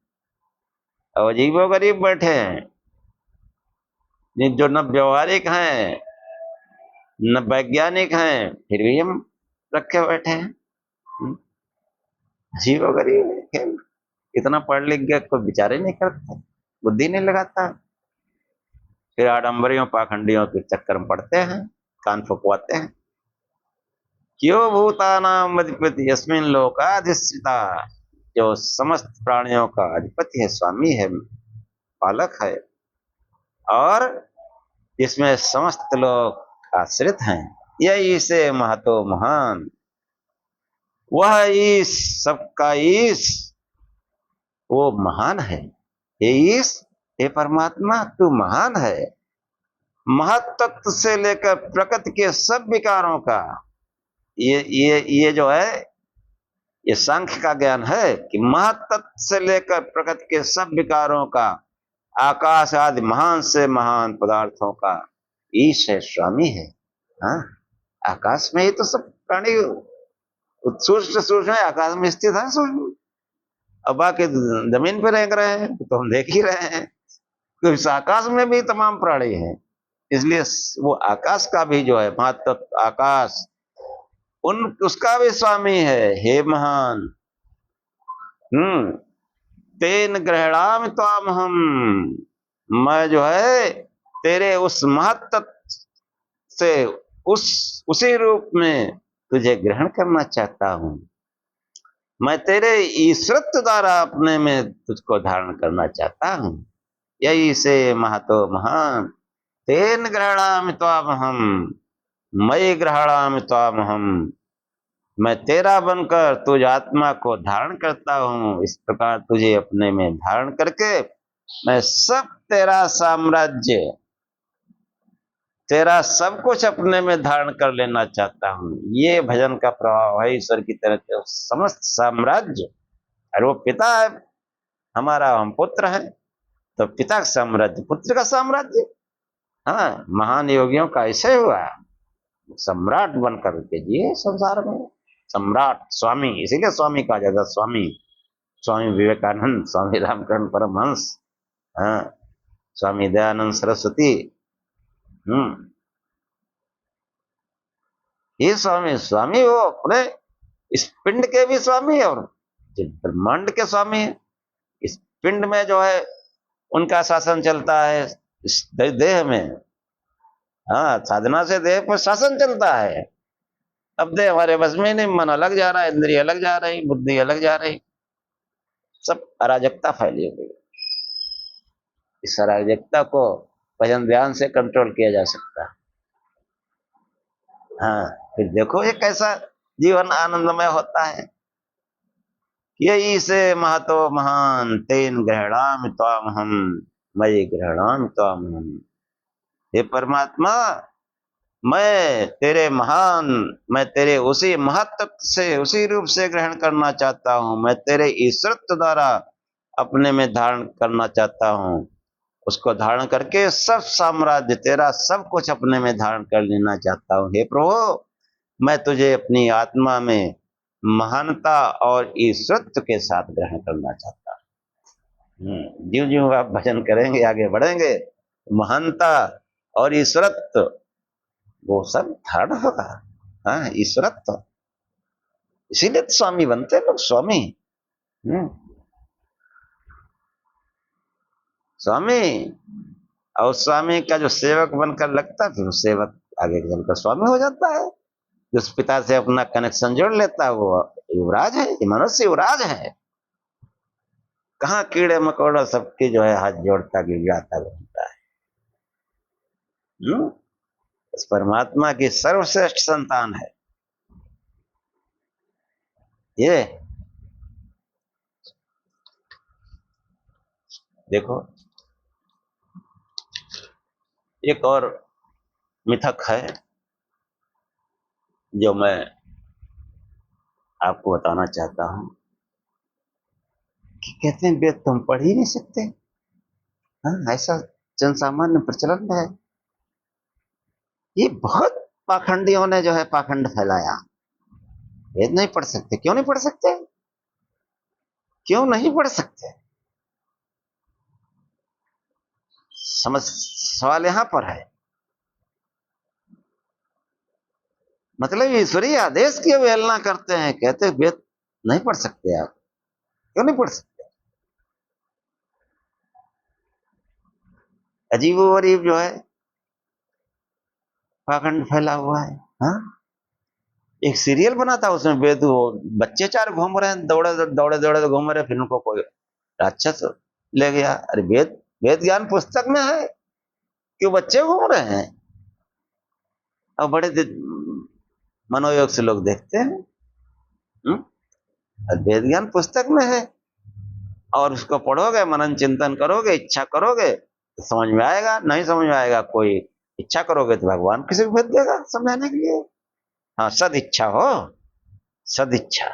अजीबो गरीब बैठे हैं, जो न व्यवहारिक हैं न वैज्ञानिक हैं, फिर भी हम रखे बैठे हैं। अजीबो गरीब है, इतना पढ़ लिख गया कोई विचार ही नहीं करता, बुद्धि नहीं लगाता, फिर आडंबरियों पाखंडियों के चक्कर में पड़ते हैं, कान फुकवाते हैं। क्यों भूतानाम अधिपति यस्मिन लोकाधिष्ठिता, जो समस्त प्राणियों का अधिपति है, स्वामी है, पालक है। और जिसमें समस्त लोग आश्रित हैं। यही से महतो महान, वह ईश, सबका ईश, वो महान है। हे ईश, हे परमात्मा, तू महान है। महत्त्व से लेकर प्रकृति के सब विकारों का, ये जो है, ये सांख्य का ज्ञान है कि महत्त्व से लेकर प्रकृति के सब विकारों का, आकाश आदि महान से महान पदार्थों का ईश है, स्वामी है। हाँ, आकाश में ही तो सब प्राणी सूक्ष्म सूक्ष्म है, आकाश में स्थित है सूक्ष्म। अब बाकी जमीन पे रेंग रहे हैं तो हम देख ही रहे हैं, तो इस आकाश में भी तमाम प्राणी हैं। इसलिए वो आकाश का भी जो है महत्व, आकाश उन उसका भी स्वामी है। हे महान, तेन ग्रहणामि त्वाम हम, मैं जो है तेरे उस महत्व से, उसी रूप में तुझे ग्रहण करना चाहता हूं। मैं तेरे ईश्वरत्व द्वारा अपने में तुझको धारण करना चाहता हूं। यही से महतो महान, तेन ग्रहणामि त्वामहम, मयि ग्रहणामि त्वामहम, मैं तेरा बनकर तुझ आत्मा को धारण करता हूं। इस प्रकार तुझे अपने में धारण करके मैं सब तेरा साम्राज्य, तेरा सब कुछ अपने में धारण कर लेना चाहता हूं। ये भजन का प्रभाव है ईश्वर की तरफ से। समस्त साम्राज्य, और वो पिता है हमारा, हम पुत्र हैं, तो पिता का साम्राज्य, पुत्र का साम्राज्य। हाँ, महान योगियों का ऐसे हुआ, सम्राट बनकर के जिए संसार में, सम्राट, स्वामी। इसीलिए स्वामी कहा जाता, स्वामी, स्वामी विवेकानंद, स्वामी रामकरण परमहंस, हाँ, स्वामी दयानंद सरस्वती। ये स्वामी, स्वामी वो अपने इस पिंड के भी स्वामी और ब्रह्मांड के स्वामी है। इस पिंड में जो है उनका शासन चलता है, इस देह में। हाँ, साधना से देह पर शासन चलता है। अब देह हमारे बस में नहीं, मन अलग जा रहा है, इंद्रिय अलग जा रही, बुद्धि अलग जा रही, सब अराजकता फैली हुई। इस अराजकता को भजन ध्यान से कंट्रोल किया जा सकता है। हाँ, फिर देखो ये कैसा जीवन आनंदमय होता है। यही से महतो महान, तेन ग्रहणामि त्वामहम, मयि ग्रहणामि त्वामहम। हे परमात्मा, मैं तेरे महान, मैं तेरे उसी महत्व से, उसी रूप से ग्रहण करना चाहता हूं। मैं तेरे ईश्वरत्व द्वारा अपने में धारण करना चाहता हूं। उसको धारण करके सब साम्राज्य, तेरा सब कुछ अपने में धारण कर लेना चाहता हूं। हे प्रभु, मैं तुझे अपनी आत्मा में महानता और ईश्वरत्व के साथ ग्रहण करना चाहता हूँ। ज्यों ज्यों आप भजन करेंगे, आगे बढ़ेंगे, महानता और ईश्वरत्व वो सब धारण होगा। हाँ, ईश्वरत्व, इसीलिए तो स्वामी बनते लोग, स्वामी। स्वामी, और स्वामी का जो सेवक बनकर लगता है, फिर सेवक आगे चलकर स्वामी हो जाता है। जिस पिता से अपना कनेक्शन जोड़ लेता है वो युवराज है, मनुष्य युवराज है। कहाँ कीड़े मकोड़ा सबके जो है हाथ जोड़ता गिड़गिड़ाता घूमता है। इस परमात्मा की सर्वश्रेष्ठ संतान है ये। देखो, एक और मिथक है जो मैं आपको बताना चाहता हूं कि कहते हैं वेद तो हम पढ़ ही नहीं सकते। हाँ, ऐसा जन सामान्य प्रचलन में है। ये बहुत पाखंडियों ने जो है पाखंड फैलाया, वेद नहीं पढ़ सकते। क्यों नहीं पढ़ सकते? क्यों नहीं पढ़ सकते? समझ, सवाल यहां पर है। मतलब ईश्वरीय आदेश की अवहेलना करते हैं, कहते हैं वेद नहीं पढ़ सकते आप। क्यों नहीं पढ़ सकते? अजीबो गरीब जो है पाखंड फैला हुआ है। हाँ, एक सीरियल बना था, उसमें वेद, बच्चे चार घूम रहे हैं, दौड़े दौड़े दौड़े घूम रहे, फिर उनको कोई राक्षस ले गया। अरे वेद, वेद ज्ञान पुस्तक में है, क्यों बच्चे घूम रहे हैं? अब बड़े मनोयोग से लोग देखते हैं। और वेद ज्ञान पुस्तक में है, और उसको पढ़ोगे, मनन चिंतन करोगे, इच्छा करोगे तो समझ में आएगा। नहीं समझ में आएगा, कोई इच्छा करोगे तो भगवान किसी को भेज देगा समझाने के लिए। हाँ, सद इच्छा हो, सद इच्छा।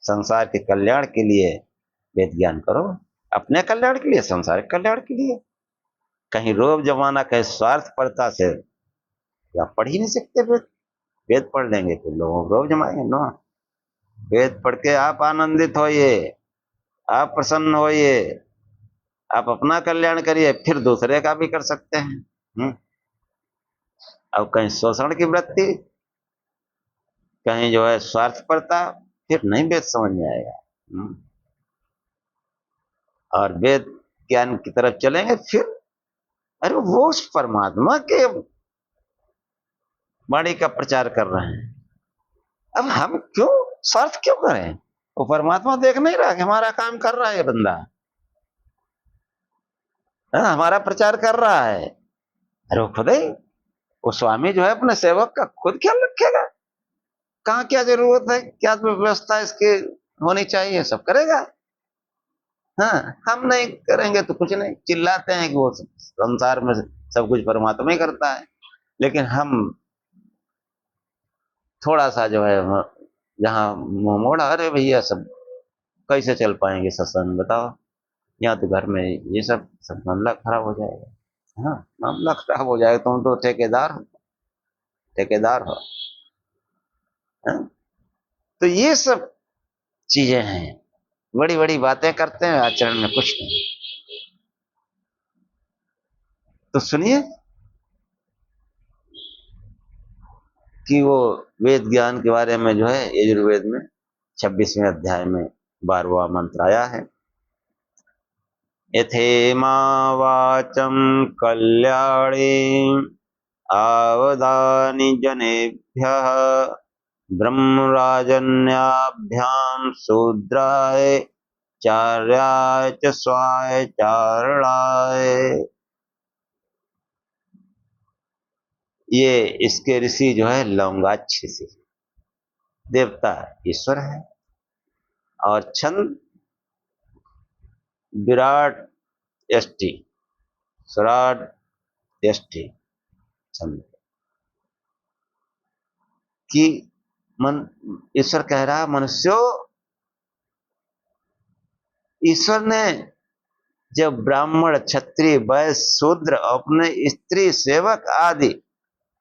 संसार के कल्याण के लिए वेद ज्ञान करो, अपने कल्याण के लिए, संसार के कल्याण के लिए। कहीं रोब जमाना, कहीं स्वार्थ परता से या पढ़ ही नहीं सकते वेद। वेद पढ़ लेंगे तो लोगों को रोब जमाएंगे ना। वेद पढ़ के आप आनंदित होइए, आप प्रसन्न होइए, आप अपना कल्याण करिए, फिर दूसरे का भी कर सकते हैं। अब कहीं शोषण की वृत्ति, कहीं जो है स्वार्थ परता, फिर नहीं वेद समझ में आएगा। और वेद ज्ञान की तरफ चलेंगे फिर, अरे वो उस परमात्मा के वाणी का प्रचार कर रहे हैं, अब हम क्यों स्वार्थ क्यों करें? वो परमात्मा देख नहीं रहा कि हमारा काम कर रहा है ये बंदा, हमारा प्रचार कर रहा है। अरे वो खुद ही, वो स्वामी जो है अपने सेवक का खुद ख्याल रखेगा। कहाँ क्या जरूरत है, क्या व्यवस्था इसकी होनी चाहिए, सब करेगा। हाँ, हम नहीं करेंगे तो कुछ नहीं, चिल्लाते हैं कि वो संसार में सब कुछ परमात्मा ही करता है, लेकिन हम थोड़ा सा जो है जहाँ मुंह मोड़ा, अरे भैया सब कैसे चल पाएंगे सत्संग बताओ, यहाँ तो घर में ये सब सब मामला खराब हो जाएगा। हाँ, मामला खराब हो जाएगा, तुम तो ठेकेदार हो, ठेकेदार हो। हाँ? तो ये सब चीजें हैं, बड़ी बड़ी बातें करते हैं, आचरण में कुछ नहीं। तो सुनिए कि वो वेद ज्ञान के बारे में जो है यजुर्वेद में 26वें अध्याय में 12वां मंत्र आया है। यथेमा वाचम कल्याणी आवदानि जनेभ्यः ब्रह्मराजन्याभ्याम शूद्राय चार्याय च स्वाय चारणाय। ये इसके ऋषि जो है लौंगाक्ष ऋषि, देवता ईश्वर है, और छंद विराट यष्टि, स्वराट यष्टि छंद की मन। ईश्वर कह रहा मनुष्यों, ईश्वर ने जब ब्राह्मण क्षत्रिय वैश्य शूद्र अपने स्त्री सेवक आदि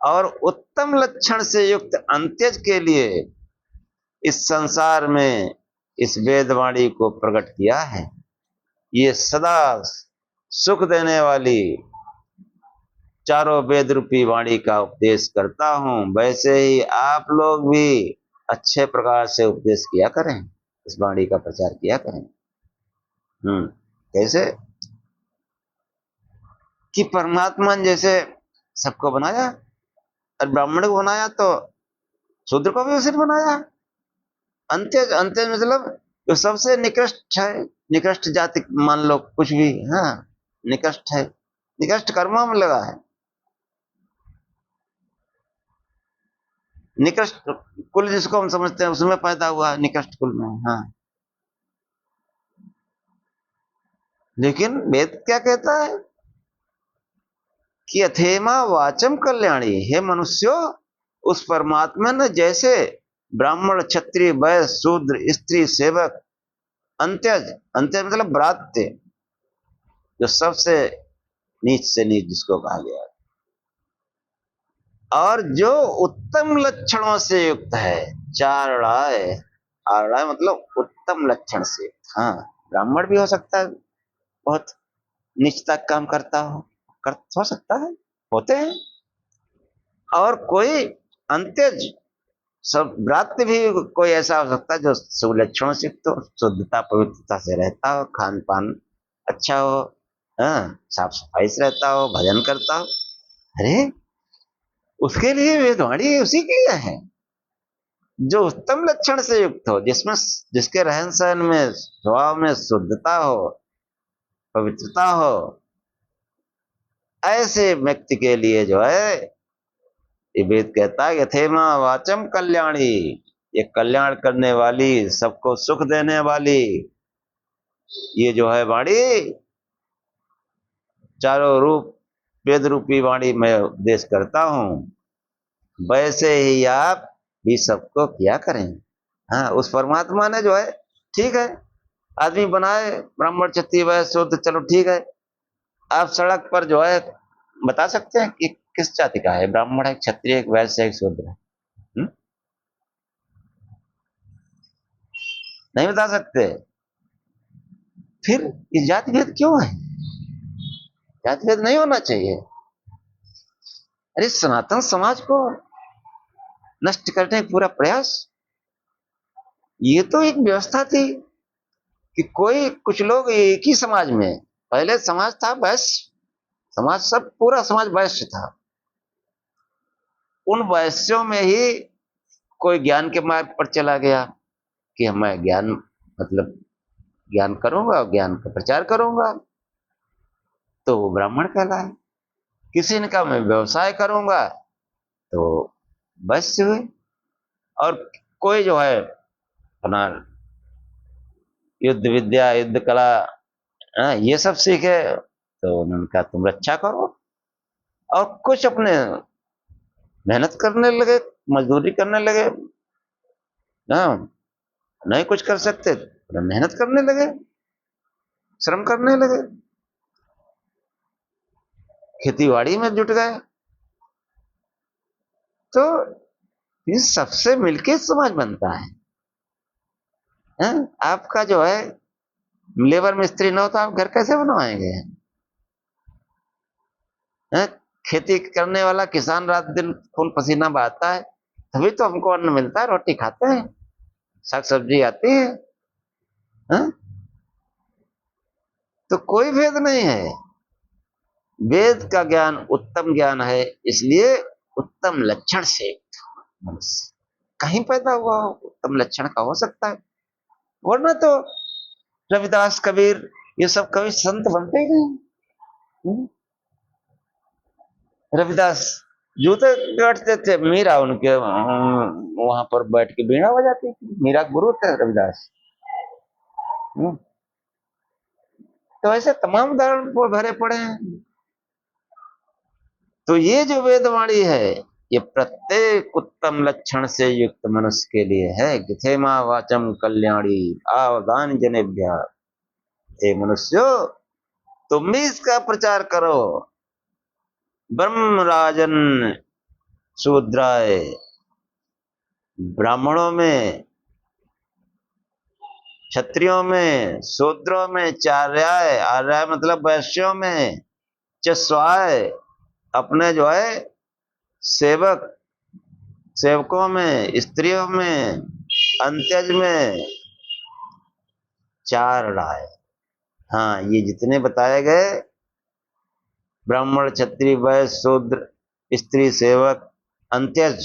और उत्तम लक्षण से युक्त अंत्यज के लिए इस संसार में इस वेदवाणी को प्रकट किया है, ये सदा सुख देने वाली चारों वेद रूपी वाणी का उपदेश करता हूं, वैसे ही आप लोग भी अच्छे प्रकार से उपदेश किया करें, इस वाणी का प्रचार किया करें। कैसे कि परमात्मा ने जैसे सबको बनाया, और ब्राह्मण को बनाया तो शूद्र को भी उसी ने बनाया। अंत्यज, अंत्यज मतलब जो सबसे निकृष्ट है, निकृष्ट जाति मान लो कुछ भी, हाँ निकृष्ट है, निकृष्ट कर्मों में लगा है, निकृष्ट कुल जिसको हम समझते हैं उसमें पैदा हुआ है, निकृष्ट कुल में। हाँ, लेकिन वेद क्या कहता है कि अथेमा वाचम कल्याणी, हे मनुष्यों, उस परमात्मा ने जैसे ब्राह्मण क्षत्रिय वैश्य शूद्र स्त्री सेवक अंत्यज, अंत्यज मतलब ब्रात्य, जो सबसे नीच से नीच जिसको कहा गया, और जो उत्तम लक्षणों से युक्त है, चारणाय, आरणाय मतलब उत्तम लक्षण से। हाँ, ब्राह्मण भी हो सकता है बहुत नीचता काम करता हो सकता है, होते हैं, और कोई अंत्यज सब व्रात्य भी कोई ऐसा हो सकता है जो सुलक्षणों से तो शुद्धता पवित्रता से रहता हो, खान पान अच्छा हो, हाँ साफ सफाई से रहता हो, भजन करता हो। अरे उसके लिए वेदवाणी उसी के लिए है जो उत्तम लक्षण से युक्त हो, जिसमें जिसके रहन सहन में स्वभाव में शुद्धता हो, पवित्रता हो, ऐसे व्यक्ति के लिए जो है ये वेद कहता है यथेमा वाचम कल्याणी, ये कल्याण करने वाली, सबको सुख देने वाली ये जो है वाणी, चारों रूप वेद रूपी वाणी मैं उपदेश करता हूं, वैसे ही आप भी सबको क्या करें। हाँ, उस परमात्मा ने जो है, ठीक है, आदमी बनाए ब्राह्मण क्षत्रिय वैश्य शूद्र, चलो ठीक है। आप सड़क पर जो है बता सकते हैं कि किस जाति का है, ब्राह्मण है, क्षत्रिय है, वैश्य है, शूद्र है? नहीं बता सकते। फिर ये जाति भेद क्यों है? जाति भेद नहीं होना चाहिए। अरे सनातन समाज को नष्ट करने का पूरा प्रयास, ये तो एक व्यवस्था थी कि कोई कुछ लोग एक ही समाज में, पहले समाज था वैश्य समाज, सब पूरा समाज वैश्य था। उन वैश्यों में ही कोई ज्ञान के मार्ग पर चला गया कि मैं ज्ञान, मतलब ज्ञान करूंगा, ज्ञान का प्रचार करूंगा, तो वो ब्राह्मण कहलाए। किसी ने कहा मैं व्यवसाय करूंगा, तो वैश्य हुए। और कोई जो है अपना युद्ध विद्या, युद्ध कला, ये सब सीखे, तो उन्होंने कहा तुम रक्षा करो। और कुछ अपने मेहनत करने लगे, मजदूरी करने लगे, हाँ, नहीं कुछ कर सकते तो मेहनत करने लगे, श्रम करने लगे, खेतीबाड़ी में जुट गए। तो इन सबसे मिलके समाज बनता है? आपका जो है लेबर मिस्त्री ना हो तो आप घर कैसे बनवाएंगे? हैं? खेती करने वाला किसान रात दिन खून पसीना बहाता है, तभी तो हमको अन्न मिलता है, रोटी खाते हैं, साग सब्जी आती है। हैं? तो कोई भेद नहीं है। वेद का ज्ञान उत्तम ज्ञान है, इसलिए उत्तम लक्षण से मनुष्य कहीं पैदा हुआ हो, उत्तम लक्षण का हो सकता है, वरना तो रविदास कबीर ये सब कभी संत बनते ही नहीं। रविदास जूते काटते थे, मीरा उनके वहां पर बैठ के बीणा बजाती थी, मीरा गुरु थे रविदास। तो ऐसे तमाम उदाहरण भरे पड़े हैं। तो ये जो वेदवाणी है, ये प्रत्येक उत्तम लक्षण से युक्त मनुष्य के लिए है। किथेमा वाचम कल्याणी आवदान जनेभ्य, हे मनुष्यो तुम भी इसका प्रचार करो। ब्रह्म राजन शूद्राय, ब्राह्मणों में, क्षत्रियों में, शूद्रों में, चार्याय, आर्याय मतलब वैश्यों में, चस्वाय अपने जो है सेवक, सेवकों में, स्त्रियों में, अंत्यज में, चार राय। हाँ, ये जितने बताए गए, ब्राह्मण क्षत्रिय वैश्य शूद्र स्त्री सेवक अंत्यज,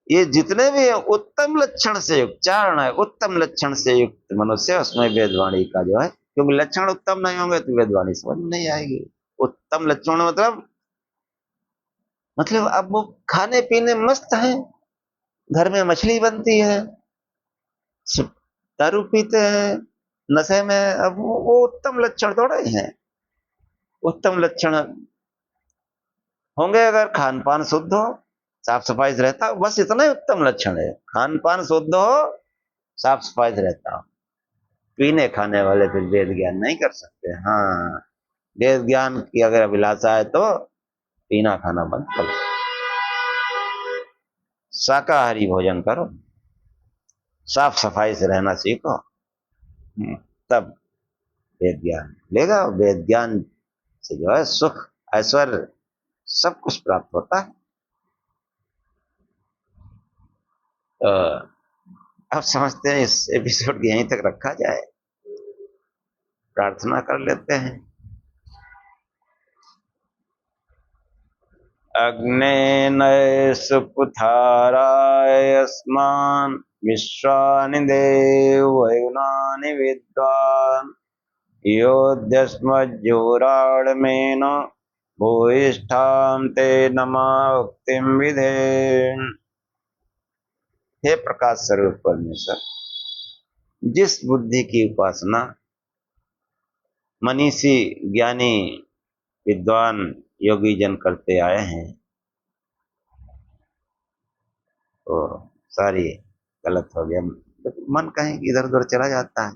ये जितने भी है उत्तम लक्षण से युक्त, चारण है उत्तम लक्षण से युक्त मनुष्य, उसमें वेदवाणी का जो है, क्योंकि लक्षण उत्तम नहीं होंगे तो वेदवाणी समझ में नहीं आएगी। उत्तम लक्षण मतलब अब वो खाने पीने मस्त है, घर में मछली बनती है, दारू पीते हैं नशे में, अब वो उत्तम लक्षण थोड़े ही हैं। उत्तम लक्षण होंगे अगर खान पान शुद्ध हो, साफ सफाई से रहता हो, बस इतना ही उत्तम लक्षण है। खान पान शुद्ध हो, साफ सफाई से रहता हो। पीने खाने वाले फिर वेद ज्ञान नहीं कर सकते। हाँ, वेद ज्ञान की अगर अभिलाषा है तो पीना खाना बंद करो, शाकाहारी भोजन करो, साफ सफाई से रहना सीखो, तब वेद ज्ञान लेगा। वेद ज्ञान से जो है सुख ऐश्वर्य सब कुछ प्राप्त होता है। तो अब समझते हैं इस एपिसोड की यहीं तक रखा जाए, प्रार्थना कर लेते हैं। अग्नेन सुपुथाराय अस्मान् विश्वानि देवयुनानि विद्वान् योऽध्यस्मज्जोराडमेन भूयिष्ठां ते नमाक्तिं विधे। हे प्रकाश स्वरूप परमेश्वर, जिस बुद्धि की उपासना मनीषी ज्ञानी विद्वान योगी जन करते आए हैं, तो सारी गलत हो गया। मन कहीं इधर उधर चला जाता है।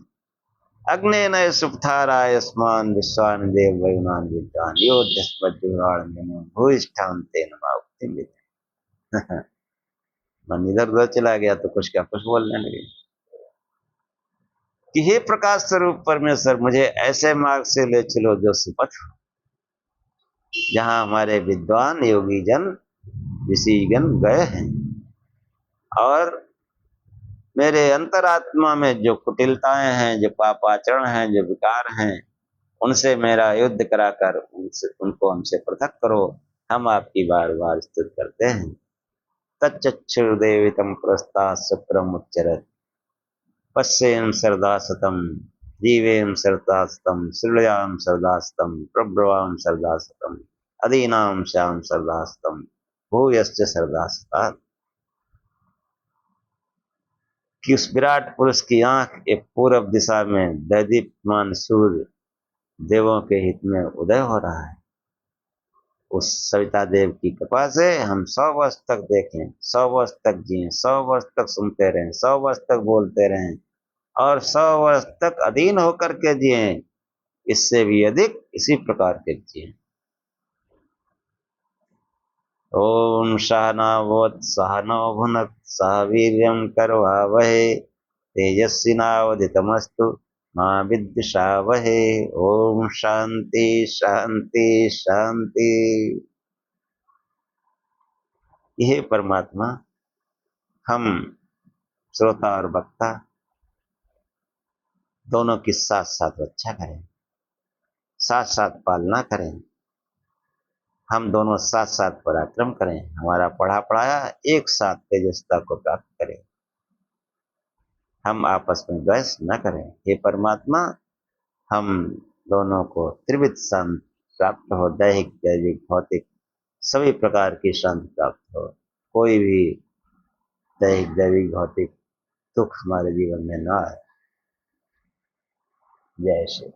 अग्नेन सुपथारायस्मान विश्वान देव वयुनान विद्वान योद्धस्मज्जुराण भूयिष्ठां तेन माउक्तिं विधे। मन इधर उधर चला गया तो कुछ क्या कुछ बोलने लगे कि हे प्रकाश स्वरूप परमेश्वर, मुझे ऐसे मार्ग से ले चलो जो सुपथ हो, जहां हमारे विद्वान योगी जन ऋषिगण गए हैं, और मेरे अंतरात्मा में जो कुटिलताएं हैं, जो पापाचरण हैं, जो विकार हैं, उनसे मेरा युद्ध कराकर उनको हमसे पृथक करो। हम आपकी बार बार स्तुति करते हैं। तच्चक्षुर्देवितं पुरस्तात् सुप्रमुच्चरत् पश्येम सरदासतम जीवेम सरदासतम श्रीलयाम सरदासतम प्रब्रवाम सरदासतम अदीनाम श्याम सरदासतम भूयश्च सरदासतात्। कि उस विराट पुरुष की आंख एक पूर्व दिशा में दैदीप्यमान सूर्य देवों के हित में उदय हो रहा है। उस सविता देव की कृपा से हम 100 वर्ष तक देखें, 100 वर्ष तक जिए, 100 वर्ष तक सुनते रहें, 100 वर्ष तक बोलते रहें, और 100 वर्ष तक अधीन होकर के जिए, इससे भी अधिक इसी प्रकार के जिए। ओम सहनाववतु सहनौ भुनक्तु सह वीर्यं करवावहै तेजस्विनावधीतमस्तु मा विद्विषावहै। ओम शांति शांति शांति। यह परमात्मा हम श्रोता और वक्ता दोनों की साथ साथ रक्षा करें, साथ साथ पालना करें। हम दोनों साथ साथ पराक्रम करें, हमारा पढ़ा पढ़ाया एक साथ तेजस्ता को प्राप्त करें। हम आपस में द्वेष न करें। हे परमात्मा, हम दोनों को त्रिविध शांति प्राप्त हो, दैहिक दैविक भौतिक सभी प्रकार की शांति प्राप्त हो। कोई भी दैहिक दैविक भौतिक दुख हमारे जीवन में न आए। जय श्री